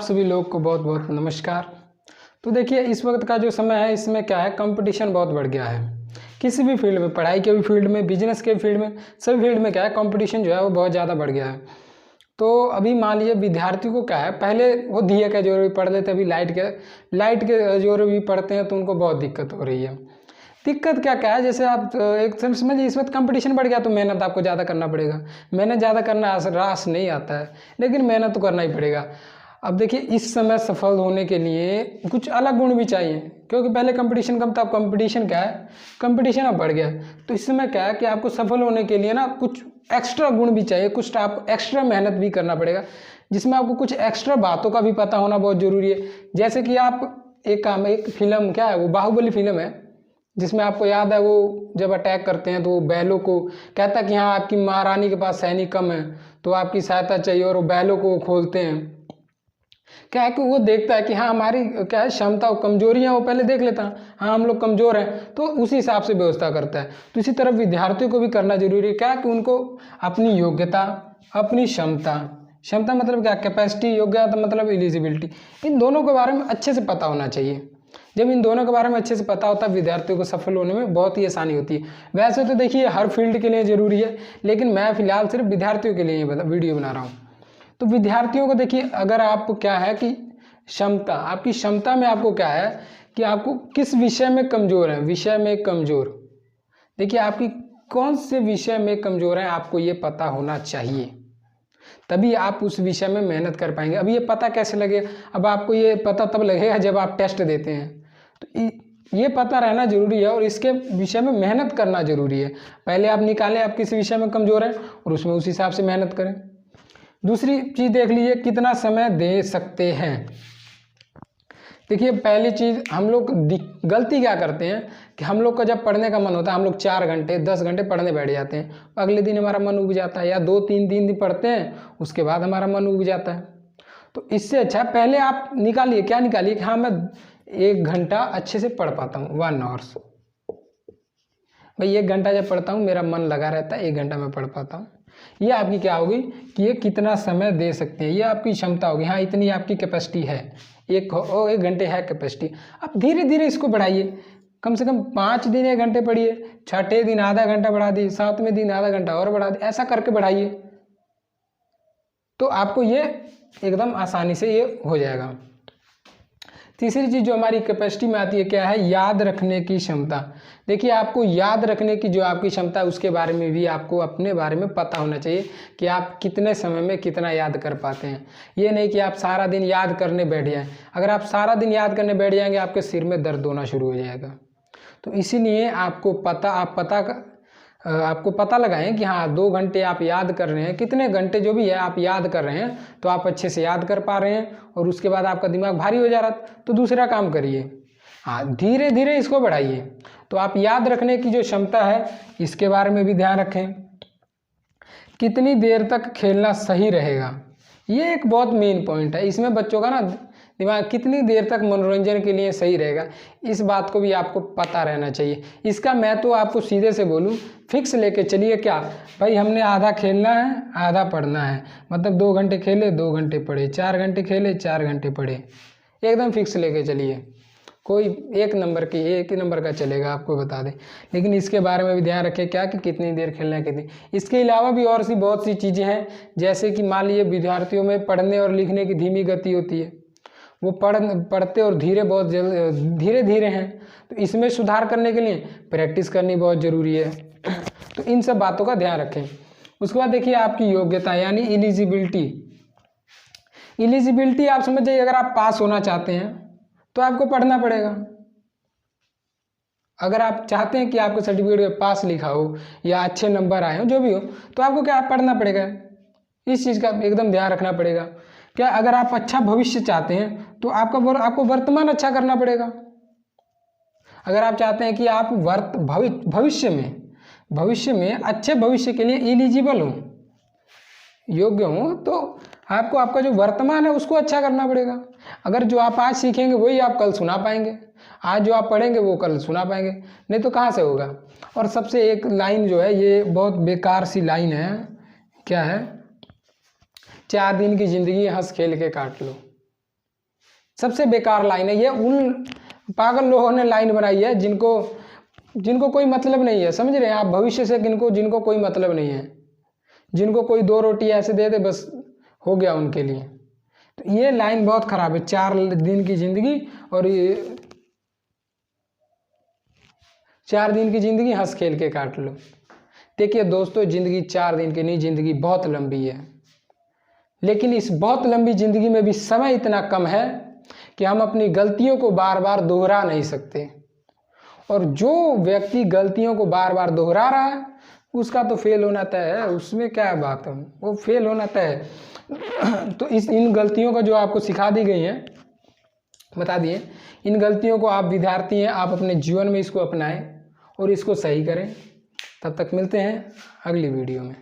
सभी लोग को बहुत बहुत नमस्कार। तो देखिए, इस वक्त का जो समय है इसमें क्या है, कंपटीशन बहुत बढ़ गया है। किसी भी फील्ड में, पढ़ाई के भी फील्ड में, बिजनेस के फील्ड में, सभी फील्ड में क्या है, कंपटीशन जो है वो बहुत ज़्यादा बढ़ गया है। तो अभी मान लीजिए विद्यार्थी को क्या है, पहले वो दिए के जोर भी पढ़ लेते, अभी लाइट के जोर भी पढ़ते हैं तो उनको बहुत दिक्कत हो रही है। दिक्कत क्या क्या है, जैसे आप एक समझिए इस वक्त कंपटीशन बढ़ गया तो मेहनत आपको ज़्यादा करना पड़ेगा। मेहनत ज़्यादा करना रास नहीं आता है, लेकिन मेहनत तो करना ही पड़ेगा। अब देखिए, इस समय सफल होने के लिए कुछ अलग गुण भी चाहिए, क्योंकि पहले कंपटीशन कम था, अब कंपटीशन क्या है, कंपटीशन अब बढ़ गया। तो इस समय क्या है कि आपको सफल होने के लिए ना कुछ एक्स्ट्रा गुण भी चाहिए, कुछ आप एक्स्ट्रा मेहनत भी करना पड़ेगा, जिसमें आपको कुछ एक्स्ट्रा बातों का भी पता होना बहुत ज़रूरी है। जैसे कि आप एक फिल्म क्या है, वो बाहुबली फिल्म है, जिसमें आपको याद है वो जब अटैक करते हैं तो वो बैलों को कहता है कि हाँ आपकी महारानी के पास सैनिक कम है तो आपकी सहायता चाहिए, और वो बैलों को खोलते हैं। क्या है कि वो देखता है कि हाँ हमारी क्या है क्षमता और कमजोरियाँ वो पहले देख लेता है, हाँ हम लोग कमज़ोर हैं, तो उसी हिसाब से व्यवस्था करता है। तो इसी तरह विद्यार्थियों को भी करना जरूरी है, क्या कि उनको अपनी योग्यता, अपनी क्षमता मतलब क्या, कैपेसिटी, योग्यता मतलब एलिजिबिलिटी, इन दोनों के बारे में अच्छे से पता होना चाहिए। जब इन दोनों के बारे में अच्छे से पता होता है, विद्यार्थियों को सफल होने में बहुत ही आसानी होती है। वैसे तो देखिए हर फील्ड के लिए ज़रूरी है, लेकिन मैं फिलहाल सिर्फ विद्यार्थियों के लिए वीडियो बना रहा हूँ। तो विद्यार्थियों को देखिए, अगर आप क्या है कि क्षमता, आपकी क्षमता में आपको क्या है कि आपको किस विषय में कमज़ोर है, विषय में कमज़ोर, देखिए आपकी कौन से विषय में कमज़ोर है आपको ये पता होना चाहिए, तभी आप उस विषय में मेहनत कर पाएंगे। अब ये पता कैसे लगेगा, अब आपको ये पता तब लगेगा जब आप टेस्ट देते हैं। तो ये पता रहना जरूरी है और इसके विषय में मेहनत करना जरूरी है। पहले आप निकालें आप किस विषय में कमज़ोर हैं और उसमें उस हिसाब से मेहनत करें। दूसरी चीज़ देख लीजिए, कितना समय दे सकते हैं। देखिए पहली चीज़, हम लोग गलती क्या करते हैं कि हम लोग का जब पढ़ने का मन होता है हम लोग 4 घंटे 10 घंटे पढ़ने बैठ जाते हैं, अगले दिन हमारा मन उब जाता है, या 2-3 दिन पढ़ते हैं उसके बाद हमारा मन उब जाता है। तो इससे अच्छा पहले आप निकालिए, क्या निकालिए कि हाँ मैं 1 घंटा अच्छे से पढ़ पाता हूँ, 1 आवर्स। भाई 1 घंटा जब पढ़ता हूँ मेरा मन लगा रहता है, 1 घंटा मैं पढ़ पाता हूँ। ये आपकी क्या होगी कि ये कितना समय दे सकते हैं, ये आपकी क्षमता होगी, हाँ इतनी आपकी कैपेसिटी है, 1 घंटे है कैपेसिटी। अब धीरे धीरे इसको बढ़ाइए, कम से कम 5 दिन 1 घंटे पढ़िए, छठे दिन आधा घंटा बढ़ा दिए, 7वें दिन आधा घंटा और बढ़ा दिए, ऐसा करके बढ़ाइए तो आपको ये एकदम आसानी से ये हो जाएगा। तीसरी चीज़ जो हमारी कैपेसिटी में आती है क्या है, याद रखने की क्षमता। देखिए आपको याद रखने की जो आपकी क्षमता है उसके बारे में भी आपको अपने बारे में पता होना चाहिए कि आप कितने समय में कितना याद कर पाते हैं। ये नहीं कि आप सारा दिन याद करने बैठ जाएं, अगर आप सारा दिन याद करने बैठ जाएंगे आपके सिर में दर्द होना शुरू हो जाएगा। तो इसीलिए आपको पता लगाएं कि हाँ 2 घंटे आप याद कर रहे हैं, कितने घंटे जो भी है आप याद कर रहे हैं तो आप अच्छे से याद कर पा रहे हैं, और उसके बाद आपका दिमाग भारी हो जा रहा तो दूसरा काम करिए, हाँ धीरे धीरे इसको बढ़ाइए। तो आप याद रखने की जो क्षमता है इसके बारे में भी ध्यान रखें। कितनी देर तक खेलना सही रहेगा, ये एक बहुत मेन पॉइंट है। इसमें बच्चों का ना दिमाग कितनी देर तक मनोरंजन के लिए सही रहेगा, इस बात को भी आपको पता रहना चाहिए। इसका मैं तो आपको सीधे से बोलूँ, फिक्स लेके चलिए, क्या भाई हमने आधा खेलना है आधा पढ़ना है, मतलब 2 घंटे खेले 2 घंटे पढ़े, 4 घंटे खेले 4 घंटे पढ़े, एकदम फिक्स लेके चलिए। कोई एक ही नंबर का चलेगा, आपको बता दें। लेकिन इसके बारे में भी ध्यान रखें क्या कि कितनी देर खेलना है, कितनी। इसके अलावा भी और सी बहुत सी चीज़ें हैं, जैसे कि मान लीजिए विद्यार्थियों में पढ़ने और लिखने की धीमी गति होती है, वो पढ़ते और धीरे धीरे हैं, तो इसमें सुधार करने के लिए प्रैक्टिस करनी बहुत ज़रूरी है। तो इन सब बातों का ध्यान रखें। उसके बाद देखिए आपकी योग्यता यानी एलिजिबिलिटी आप समझ जाइए, अगर आप पास होना चाहते हैं तो आपको पढ़ना पड़ेगा। अगर आप चाहते हैं कि आपके सर्टिफिकेट में पास लिखा हो या अच्छे नंबर आए हो, जो भी हो, तो आपको क्या पढ़ना पड़ेगा, इस चीज़ का एकदम ध्यान रखना पड़ेगा। क्या अगर आप अच्छा भविष्य चाहते हैं तो आपको वर्तमान अच्छा करना पड़ेगा। अगर आप चाहते हैं कि आप भविष्य में अच्छे भविष्य के लिए एलिजिबल हो, योग्य हो, तो आपको आपका जो वर्तमान है उसको अच्छा करना पड़ेगा। अगर जो आप आज सीखेंगे वही आप कल सुना पाएंगे, आज जो आप पढ़ेंगे वो कल सुना पाएंगे, नहीं तो कहाँ से होगा। और सबसे एक लाइन जो है, ये बहुत बेकार सी लाइन है, क्या है, 4 दिन की ज़िंदगी हंस खेल के काट लो। सबसे बेकार लाइन है ये। उन पागल लोगों ने लाइन बनाई है जिनको कोई मतलब नहीं है, समझ रहे हैं आप, भविष्य से जिनको कोई मतलब नहीं है, जिनको कोई 2 रोटी ऐसे दे दे बस हो गया उनके लिए। तो ये लाइन बहुत खराब है। 4 दिन की जिंदगी और ये 4 दिन की जिंदगी हंस खेल के काट लो। देखिए दोस्तों, जिंदगी 4 दिन की नहीं, जिंदगी बहुत लंबी है, लेकिन इस बहुत लंबी जिंदगी में भी समय इतना कम है कि हम अपनी गलतियों को बार बार दोहरा नहीं सकते। और जो व्यक्ति गलतियों को बार बार दोहरा रहा है उसका तो फेल होना तय है, उसमें क्या बात है, वो फेल होना तय है। तो इन गलतियों का जो आपको सिखा दी गई है, बता दिए, इन गलतियों को आप विद्यार्थी हैं, आप अपने जीवन में इसको अपनाएं और इसको सही करें। तब तक मिलते हैं अगली वीडियो में।